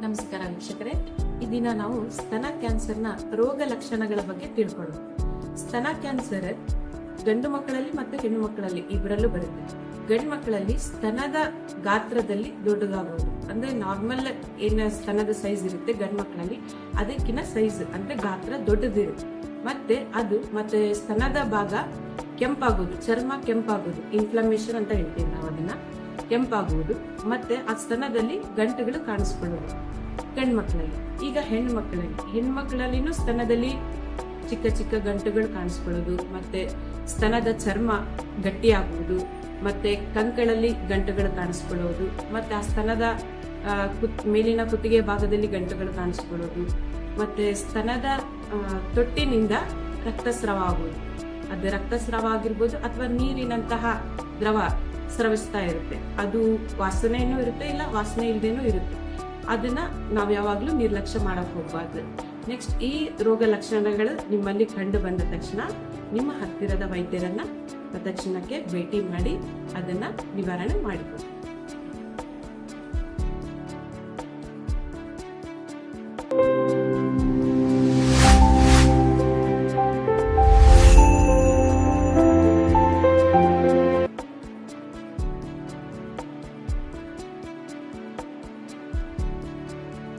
ನಮಸ್ಕಾರ ವೀಕ್ಷಕರೇ, ಈ ದಿನ ನಾವು ಸ್ತನ ಕ್ಯಾನ್ಸರ್ನ ರೋಗ ಲಕ್ಷಣಗಳ ಬಗ್ಗೆ ತಿಳ್ಕೊಳ್ಳೋಣ. ಸ್ತನ ಕ್ಯಾನ್ಸರ್ ಗಂಡು ಮಕ್ಕಳಲ್ಲಿ ಮತ್ತು ಹೆಣ್ಣು ಮಕ್ಕಳಲ್ಲಿ ಇಬ್ಬರಲ್ಲೂ ಬರುತ್ತೆ. ಗಂಡು ಮಕ್ಕಳಲ್ಲಿ ಸ್ತನದ ಗಾತ್ರದಲ್ಲಿ ದೊಡ್ಡದಾಗುವುದು, ಅಂದ್ರೆ ನಾರ್ಮಲ್ ಏನ ಸ್ತನದ ಸೈಜ್ ಇರುತ್ತೆ ಗಂಡು ಮಕ್ಕಳಲ್ಲಿ ಅದಕ್ಕಿಂತ ಸೈಜ್ ಅಂದ್ರೆ ಗಾತ್ರ ದೊಡ್ಡದಿರುತ್ತೆ. ಮತ್ತೆ ಸ್ತನದ ಭಾಗ ಕೆಂಪಾಗುವುದು, ಚರ್ಮ ಕೆಂಪಾಗುವುದು, ಇನ್ಫ್ಲಮೇಷನ್ ಅಂತ ಹೇಳ್ತೀವಿ ನಾವು ಅದನ್ನ. ಕೆಂಪಾಗುವುದು ಮತ್ತೆ ಆ ಸ್ತನದಲ್ಲಿ ಗಂಟುಗಳು ಕಾಣಿಸ್ಕೊಳ್ಳುವುದು ಗಂಡು ಮಕ್ಕಳಲ್ಲಿ. ಈಗ ಹೆಣ್ಮಕ್ಳಲ್ಲಿನೂ ಸ್ತನದಲ್ಲಿ ಚಿಕ್ಕ ಚಿಕ್ಕ ಗಂಟುಗಳು ಕಾಣಿಸ್ಕೊಳ್ಳೋದು, ಮತ್ತೆ ಸ್ತನದ ಚರ್ಮ ಗಟ್ಟಿಯಾಗುವುದು, ಮತ್ತೆ ಕಂಕಳಲ್ಲಿ ಗಂಟುಗಳು ಕಾಣಿಸ್ಕೊಳ್ಳೋದು, ಮತ್ತೆ ಆ ಸ್ತನದ ಮೇಲಿನ ಕುತ್ತಿಗೆ ಭಾಗದಲ್ಲಿ ಗಂಟುಗಳು ಕಾಣಿಸ್ಕೊಳ್ಳೋದು, ಮತ್ತೆ ಸ್ತನದ ತೊಟ್ಟಿನಿಂದ ರಕ್ತಸ್ರಾವ ಆಗುವುದು. ಅದು ರಕ್ತಸ್ರಾವ ಆಗಿರ್ಬೋದು ಅಥವಾ ನೀರಿನಂತಹ ದ್ರವ ಸ್ರವಿಸ್ತಾ ಇರುತ್ತೆ. ಅದು ವಾಸನೆನೂ ಇರುತ್ತೆ, ಇಲ್ಲ ವಾಸನೆ ಇಲ್ಲದೇನೂ ಇರುತ್ತೆ. ಅದನ್ನ ನಾವ್ ಯಾವಾಗ್ಲೂ ನಿರ್ಲಕ್ಷ್ಯ ಮಾಡಕ್ ಹೋಗ್ಬಾರ್ದು. ನೆಕ್ಸ್ಟ್, ಈ ರೋಗ ಲಕ್ಷಣಗಳು ನಿಮ್ಮಲ್ಲಿ ಕಂಡು ಬಂದ ತಕ್ಷಣ ನಿಮ್ಮ ಹತ್ತಿರದ ವೈದ್ಯರನ್ನ ತಕ್ಷಣಕ್ಕೆ ಭೇಟಿ ಮಾಡಿ ಅದನ್ನ ನಿವಾರಣೆ ಮಾಡಿಕೊಳ್ಳಿ.